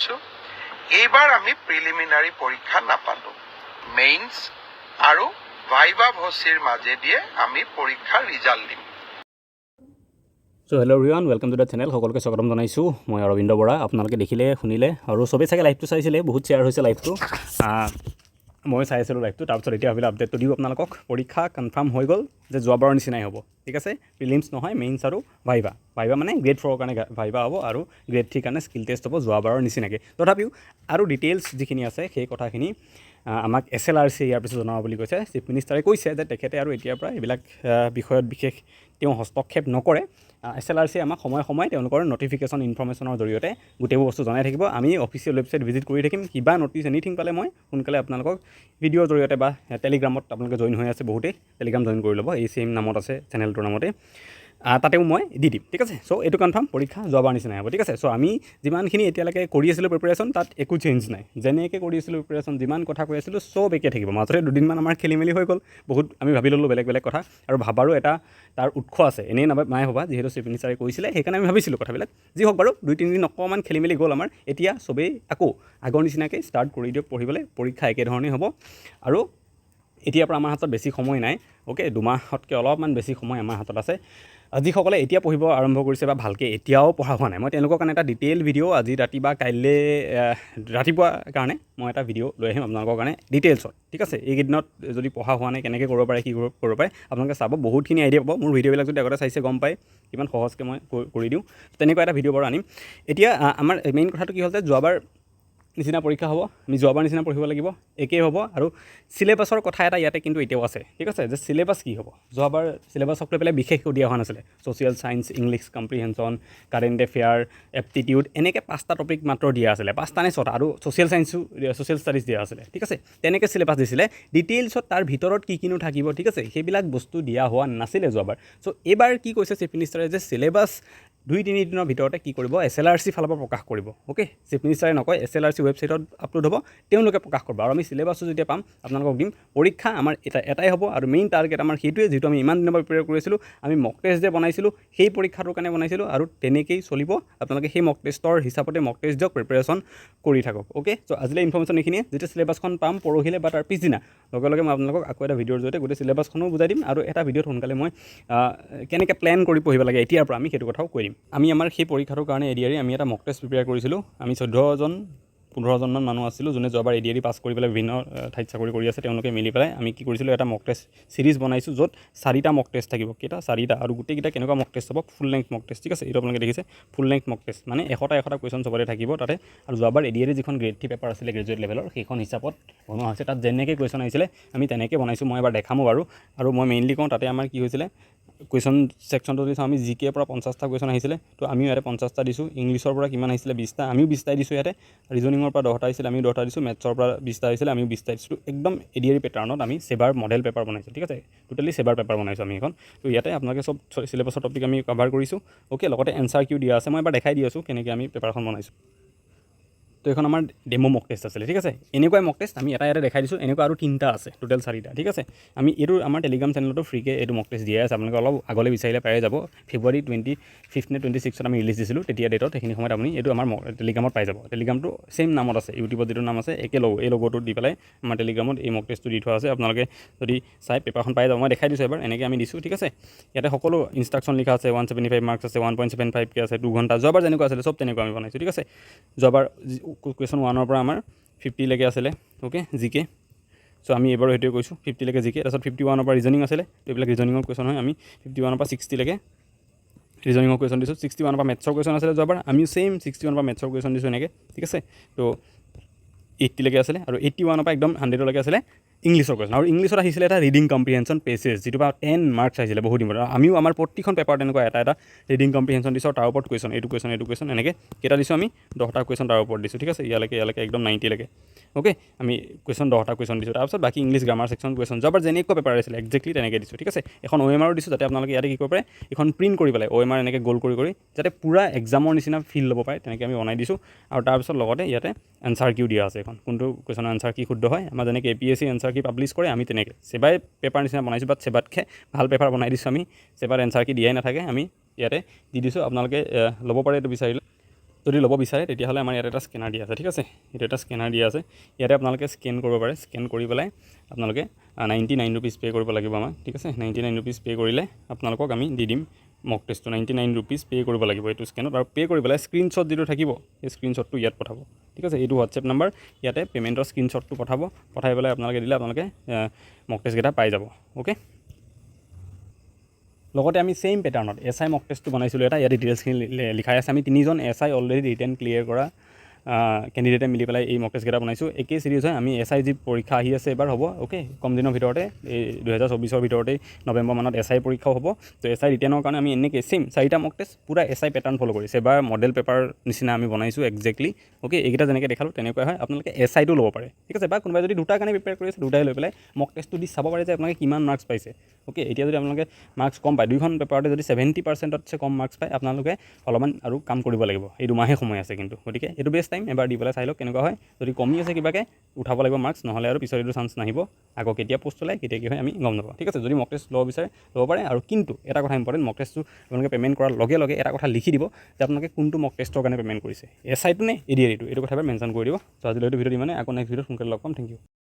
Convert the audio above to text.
দিছোঁ। এইবাৰ আমি প্ৰিলিমিনাৰী পৰীক্ষা নাপালোঁ। মেইনছ আৰু ভাইভা ভচিৰ মাজেদিয়ে আমি পৰীক্ষাৰ ৰিজাল্ট দিম। So' hello' everyone, welcome to the channel. সকলোকে স্বাগতম জনাইছোঁ। মই অৰবিন্দ বৰা। আপোনালোকে দেখিলে শুনিলে আৰু চবেই চাগে লাইভটো চাইছিলে, বহুত শ্বেয়াৰ হৈছে লাইভটো। মই চাই আছিলোঁ লাইভটো। তাৰপিছত এতিয়া ভাবিলোঁ আপডেটটো দিওঁ আপোনালোকক। পৰীক্ষা কনফাৰ্ম হৈ গ'ল যে যোৱাবাৰৰ নিচিনাই হ'ব, ঠিক আছে। প্ৰিলিমছ নহয়, মেইনছ আৰু ভাইভা মানে গ্ৰেড 4ৰ কাৰণে ভাইভা হ'ব আৰু গ্ৰেড 3 কাৰণে স্কিল টেষ্ট হ'ব যোৱাবাৰৰ নিচিনাকৈ। তথাপিও আৰু ডিটেইলছ যিখিনি আছে সেই কথাখিনি আমাক SLRC ইয়াৰ পিছত জনাব বুলি কৈছে। চিফ মিনিষ্টাৰে কৈছে যে তেখেতে আৰু এতিয়াৰ পৰা এইবিলাক বিষয়ত বিশেষ তেওঁ হস্তক্ষেপ নকৰে। SLRC আমাক সময়ে সময়ে তেওঁলোকৰ নটিফিকেশ্যন ইনফৰ্মেশ্যনৰ জৰিয়তে গোটেইবোৰ বস্তু জনাই থাকিব। আমি অফিচিয়েল ৱেবছাইট ভিজিট কৰি থাকিম। কিবা নটিচ এনিথিং পালে মই সোনকালে আপোনালোকক ভিডিঅ'ৰ জৰিয়তে বা টেলিগ্ৰামত আপোনালোকে জইন হৈ আছে বহুতেই, টেলিগ্ৰাম জইন কৰি ল'ব। এই চেম নামত আছে চেনেলটোৰ নামতে, তাতেও মই দি দিম, ঠিক আছে। চ' এইটো কনফাৰ্ম, পৰীক্ষা যোৱাবাৰ নিচিনাই হ'ব, ঠিক আছে। চ' আমি যিমানখিনি এতিয়ালৈকে কৰি আছিলোঁ প্ৰিপেৰেশ্যন, তাত একো চেঞ্জ নাই। যেনেকৈ কৰি আছিলোঁ প্ৰিপেৰেশ্যন, যিমান কথা কৈ আছিলোঁ চব একে থাকিব। মাজতে দুদিনমান আমাৰ খেলি মেলি হৈ গ'ল, বহুত আমি ভাবি ল'লোঁ বেলেগ বেলেগ কথা, আৰু ভাবাৰো এটা তাৰ উৎস আছে। এনেই নাই ভবা, যিহেতু চিফ মিনিষ্টাৰে কৈছিলে সেইকাৰণে আমি ভাবিছিলোঁ কথাবিলাক। যি হওক বাৰু, 2-3 দিন অকণমান খেলি মেলি গ'ল আমাৰ। এতিয়া চবেই আকৌ আগৰ নিচিনাকৈ ষ্টাৰ্ট কৰি দিয়ক পঢ়িবলৈ। পৰীক্ষা একেধৰণেই হ'ব আৰু এতিয়াৰ পৰা আমাৰ হাতত বেছি সময় নাই, অ'কে। 2 মাহতকৈ অলপমান বেছি সময় আমাৰ হাতত আছে। যিসকলে এতিয়া পঢ়িব আৰম্ভ কৰিছে বা ভালকৈ এতিয়াও পঢ়া হোৱা নাই, মই তেওঁলোকৰ কাৰণে এটা ডিটেইল ভিডিঅ' আজি ৰাতি বা কাইলৈ ৰাতিপুৱা কাৰণে মই এটা ভিডিঅ' লৈ আহিম আপোনালোকৰ কাৰণে ডিটেইলছত, ঠিক আছে। এইকেইদিনত যদি পঢ়া হোৱা নাই, কেনেকৈ কৰিব পাৰে, কি কৰিব পাৰে, আপোনালোকে চাব, বহুতখিনি আইডিয়া পাব। মোৰ ভিডিঅ'বিলাক যদি আগতে চাইছে গম পায় কিমান সহজকৈ মই কৰি দিওঁ। তেনেকুৱা এটা ভিডিঅ' বাৰু আনিম। এতিয়া আমাৰ মেইন কথাটো কি হ'ল যে যোৱাবাৰ নিচিনা পৰীক্ষা হ'ব, আমি যোৱাবাৰ নিচিনা পঢ়িব লাগিব, একেই হ'ব। আৰু চিলেবাছৰ কথা এটা ইয়াতে কিন্তু এতিয়াও আছে, ঠিক আছে, যে চিলেবাছ কি হ'ব। যোৱাবাৰ চিলেবাছক লৈ পেলাই বিশেষ দিয়া হোৱা নাছিলে। Social science, English comprehension, current affair, aptitude, এনেকৈ 5টা টপিক মাত্ৰ দিয়া আছিলে, 5টা নে 6টা, আৰু ছ'চিয়েল ছায়েন্সো, ছ'চিয়েল ষ্টাডিজ দিয়া আছিলে, ঠিক আছে। তেনেকৈ চিলেবাছ দিছিলে। ডিটেইলছত তাৰ ভিতৰত কি কিনো থাকিব, ঠিক আছে, সেইবিলাক বস্তু দিয়া হোৱা নাছিলে যোৱাবাৰ। চ' এইবাৰ কি কৈছে চিফ মিনিষ্টাৰে, যে চিলেবাছ 2-3 দিনৰ ভিতৰতে কি কৰিব, SLRC ফালৰ পৰা প্ৰকাশ কৰিব, অ'কে। চিফ মিনিষ্টাৰে নকয়, SLRC ৱেবছাইটত আপলোড হ'ব, তেওঁলোকে প্ৰকাশ কৰিব। আৰু আমি চিলেবাছটো যেতিয়া পাম আপোনালোকক দিম। পৰীক্ষা আমাৰ এটাই হ'ব, আৰু মেইন টাৰ্গেট আমাৰ সেইটোৱে, যিটো আমি ইমান দিনৰ পৰা প্ৰিপেয়াৰ কৰিছিলোঁ। আমি মক টেষ্ট যে বনাইছিলোঁ সেই পৰীক্ষাটোৰ কাৰণে বনাইছিলোঁ, আৰু তেনেকেই চলিব। আপোনালোকে সেই মক টেষ্টৰ হিচাপতে মক টেষ্ট দিয়ক, প্ৰিপেৰেশ্যন কৰি থাকক, অ'কে। চ' আজিলৈ ইনফৰ্মেশ্যন এইখিনিয়ে। যেতিয়া চিলেবাছখন পাম পৰহিলৈ বা তাৰ পিছদিনা লগে লগে মই আপোনালোকক আকৌ এটা ভিডিঅ'ৰ জৰিয়তে গোটেই চিলেবাছখনো বুজাই দিম, আৰু এটা ভিডিঅ'ত সোনকালে মই কেনেকৈ প্লেন কৰি পঢ়িব লাগে এতিয়াৰ পৰা আমি সেইটো কথাও কৈ দিম। আমি আমাৰ সেই পৰীক্ষাটোৰ কাৰণে ADRE আমি এটা মক টেষ্ট প্ৰিপেয়াৰ কৰিছিলোঁ। আমি 14-15জনমান মানুহ আছিলোঁ, যোনে যোৱাবাৰ ADRE পাছ কৰি পেলাই বিভিন্ন ঠাইত চাকৰি কৰি আছে। তেওঁলোকে মিলি পেলাই আমি কি কৰিছিলোঁ, এটা মক টেষ্ট চিৰিজ বনাইছোঁ, য'ত 4টা মক টেষ্ট থাকিব। কেইটা? 4টা। আৰু গোটেইকেইটা কেনেকুৱা মক টেষ্ট হ'ব, ফুল লেংথ মক টেষ্ট, ঠিক আছে। এইটো আপোনালোকে দেখিছে, ফুল লেংথ মক টেষ্ট, মানে 100টা কুৱেশ্যন চবতে থাকিব তাতে। আৰু যোৱাবাৰ ADRE যিখন গ্ৰেড 3 পেপাৰ আছিলে গ্ৰেজুৱেট লেভেলৰ, সেইখন হিচাপত বনোৱা হৈছে। তাত যেনেকৈ কুৱেশ্যন আহিছিলে আমি তেনেকৈ বনাইছোঁ। মই এবাৰ দেখামো বাৰু। আৰু মই মেইনলি কওঁ, তাতে আমাৰ কি হৈছিলে, কুৱেশ্যন ছেকশ্যনটো যদি চাওঁ, আমি GK পৰা 50টা কুৱেশ্যন আহিছিলে, তো আমিও ইয়াতে 50টা দিছোঁ। ইংলিছৰ পৰা কিমান আহিছিলে, 20টা, আমিও 20টাই দিছোঁ ইয়াতে। ৰিজনিঙৰ পৰা 10টা আহিছিলে, আমিও 10টা দিছোঁ। মেথছৰ পৰা 20টা আহিছিলে, আমিও 20টা দিছোঁ। একদম ADRE পেটাৰ্ণত আমি চেবাৰ মডেল পেপাৰ বনাইছোঁ, ঠিক আছে। টোটেলি চেবাৰ পেপাৰ বনাইছোঁ আমি এখন। তো ইয়াতে আপোনালোকে চব চিলেবাছৰ টপিক আমি কভাৰ কৰিছোঁ, অ'কে। লগতে এনচাৰ কিউ দিয়া আছে। মই এবাৰ দেখাই দি আছোঁ কেনেকৈ আমি পেপাৰখন বনাইছোঁ। তো এইখন আমাৰ ডেমো মক টেষ্ট আছিলে, ঠিক আছে। এনেকুৱাই মক টেষ্ট আমি এটা দেখাই দিছোঁ। এনেকুৱা আৰু 3টা আছে, টোটেল 4টা, ঠিক আছে। আমি এইটো আমাৰ টেলিগ্ৰাম চেনেলতো ফ্ৰীকৈ এইটো মক টেষ্ট দিয়াই আছে। আপোনালোকে অলপ আগলৈ বিচাৰিলে পাই যাব। ফেব্ৰুৱাৰী 25 নে 26ত আমি ৰিলিজ দিছিলোঁ, তেতিয়া ডেটত। সেইখিনি সময়ত আপুনি এইটো আমাৰ টেলিগ্ৰামত পাই যাব। টেলিগ্ৰামটো চেম নামত আছে, ইউটিউবত যিটো নাম আছে একে এই লগ'টো দি পেলাই আমাৰ টেলিগ্ৰামত এই মক টেষ্টটো দি থোৱা আছে। আপোনালোকে যদি চাই পেপাৰখন পাই যাব। মই দেখাই দিছোঁ এবাৰ, এনেকৈ আমি দিছোঁ, ঠিক আছে। ইয়াতে সকলো ইনষ্ট্ৰাকশ্যন লিখা আছে। 175 মাৰ্কছ আছে, 1.75K আছে, 2 ঘণ্টা। যোৱাবাৰ যেনেকুৱা আছিলে চব তেনেকুৱা আমি বনাইছোঁ, ঠিক আছে। যোৱাবাৰ কুৱেশ্যন 1ৰ পৰা আমাৰ 50লৈকে আছিলে, অ'কে, GK। চ' আমি এইবাৰো সেইটোৱে কৈছোঁ, 50লৈকে GK। তাৰপিছত 51ৰ পৰা ৰিজনিং আছিলে, এইবিলাক ৰিজনিঙৰ কুৱেশ্যন হয়। আমি 51ৰ পৰা 60লৈকে ৰিজনিঙৰ কুৱেশ্যন দিছোঁ। 61ৰ পৰা মেথছৰ কুৱেশ্যন আছিলে যোৱাবাৰ, আমিও চেম 61ৰ পৰা মেথছৰ কুৱেশ্যন দিছোঁ এনেকৈ, ঠিক আছে। তো 80লৈকে আছিলে, আৰু 81ৰ পৰা একদম 100লৈকে আছিলে ইংলিছৰ কুৱেশ্যন। আৰু ইংলিছত আহিছিলে এটা ৰিডিং কম্প্ৰিহেনশ্যন পেছেজ, যিটো পৰা 10 মাৰ্কছ আহিছিলে বহুত দিনত। আমিও আমাৰ প্ৰতিখন পেপাৰ তেনেকুৱা এটা ৰিডিং কম্প্ৰিহেনশ্যন দিছোঁ, তাৰ ওপৰত কুৱেশ্যন, এইটো কুৱেশ্যন এনেকৈ কেইটা দিছোঁ আমি, 10টা কুৱেশ্যন তাৰ ওপৰত দিছোঁ, ঠিক আছে। ইয়ালৈকে একদম 90লৈকে, অ'কে। আমি কুৱেশ্যন 10টা কুৱেশ্যন দিছোঁ। তাৰপিছত বাকী ইংলিছ গ্ৰামাৰ ছেকশ্যন কুৱেশ্যন যোৱাবাৰ যেনেকুৱা পেপাৰ আছিলে একজেক্টলি তেনেকৈ দিছোঁ, ঠিক আছে। এখন OMR দিছোঁ, যাতে আপোনালোকে ইয়াতে কি কৰিব পাৰে, এখন প্ৰিণ্ট কৰি পেলাই OMR এনেকৈ গ'ল কৰি যাতে পূৰা এক্সামৰ নিচিনা ফিল ল'ব পাৰে, তেনেকৈ আমি বনাই দিছোঁ। আৰু তাৰপিছত লগতে ইয়াতে এনচাৰ কিউ দিয়া আছে, এখন কোনটো কুৱেশ্যনৰ এনচাৰ কি শুদ্ধ হয়। আমাৰ যেনেকৈ APSC এনচাৰ কি পাব্লিছ কৰে, আমি তেনেকৈ চেবাই পেপাৰ নিচিনা বনাইছোঁ, বাট চেবাতকৈ ভাল পেপাৰ বনাই দিছোঁ আমি। চেবাত এনচাৰ কি দিয়াই নাথাকে, আমি ইয়াতে দি দিছোঁ। আপোনালোকে ল'ব পাৰে এইটো বিচাৰিলে। যদি ল'ব বিচাৰে তেতিয়াহ'লে আমাৰ ইয়াত এটা স্কেনাৰ দিয়া আছে ঠিক আছে এইটো এটা স্কেনাৰ দিয়া আছে ইয়াতে আপোনালোকে স্কেন কৰিব পাৰে স্কেন কৰি পেলাই আপোনালোকে 99 ৰুপিজ পে' কৰিব লাগিব আমাক ঠিক আছে 99 ৰুপিজ পে' কৰিলে আপোনালোকক আমি দি দিম মক টেষ্টটো 99 ৰুপিজ পে' কৰিব লাগিব এইটো স্কেনত আৰু পে' কৰি পেলাই স্ক্ৰীনশ্বট যিটো থাকিব সেই স্ক্ৰীনশ্বটটো ইয়াত পঠাব ঠিক আছে এইটো হোৱাটছএপ নাম্বাৰ ইয়াতে পে'মেণ্টৰ স্ক্ৰীনশ্বটটো পঠাই পেলাই আপোনালোকে দিলে আপোনালোকে মক টেষ্টকেইটা পাই যাব অ'কে লগতে আমি ছেইম পেটাৰ্ণত SI মক টেষ্টটো বনাইছিলোঁ এটা ইয়াতে ডিটেইলছখিনি লিখাই আছে আমি 3জন SI অলৰেডি ৰিটেন ক্লিয়াৰ কৰা কেণ্ডিডেটে মিলি পেলাই এই মক টেষ্টকেইটা বনাইছোঁ একেই চিৰিজ হয় আমি SI যি পৰীক্ষা আহি আছে এবাৰ হ'ব অ'কে কম দিনৰ ভিতৰতে এই 2024 ভিতৰতেই নৱেম্বৰ মানত SI পৰীক্ষাও হ'ব তো SI ৰিটেনৰ কাৰণে আমি এনেকৈ ছেইম 4টা মক টেষ্ট পূৰা SI পেটাৰ্ণ ফ'ল' কৰিছে এবাৰ মডেল পেপাৰ নিচিনা আমি বনাইছোঁ এক্সেক্টলি অ'কে এইকেইটা যেনেকৈ দেখালোঁ তেনেকুৱা হয় আপোনালোকে SIটো ল'ব পাৰে ঠিক আছে বা কোনোবাই যদি দুটাৰ কাৰণে প্ৰিপেয়াৰ কৰি আছে দুটাই লৈ পেলাই মক টেষ্টটো দি চাব পাৰে যে আপোনালোকে কিমান মাৰ্কছ পাইছে অ'কে এতিয়া যদি আপোনালোকে মাৰ্কছ কম পায় দুইখন পেপাৰতে যদি 70%তছে কম মাৰ্কছ পায় আপোনালোকে অলপমান আৰু কাম কৰিব লাগিব এই দুমাহে সময় আছে কিন্তু গতিকে এইটো বেষ্ট টাইম এবাৰ দি পেলাই চাই লওক কেনেকুৱা হয় যদি কমি আছে কিবাকৈ উঠাব লাগিব মাৰ্কছ নহ'লে আৰু পিছত এইটো চান্স নাহিব আকৌ কেতিয়া পোষ্ট ওলায় কেতিয়া কি হয় আমি গম নাপাওঁ ঠিক আছে যদি মক টেষ্ট ল'ব বিচাৰে ল'ব পাৰে আৰু কিন্তু এটা কথা ইম্পৰ্টেণ্ট মক টেষ্টটো আপোনালোকে পে'মেণ্ট কৰাৰ লগে লগে এটা কথা লিখি দিব যে আপোনালোকে কোনটো মক টেষ্টৰ কাৰণে পে'মেণ্ট কৰিছে SIটো নে ADR এইটো কথা এবাৰ মেনশ্যন কৰি দিব ত' আজিলৈ এইটো ভিডিঅ' ইমানে আকৌ নেক্সট ভিডিঅ'ত সোনকালে লগ পাম থেংক ইউ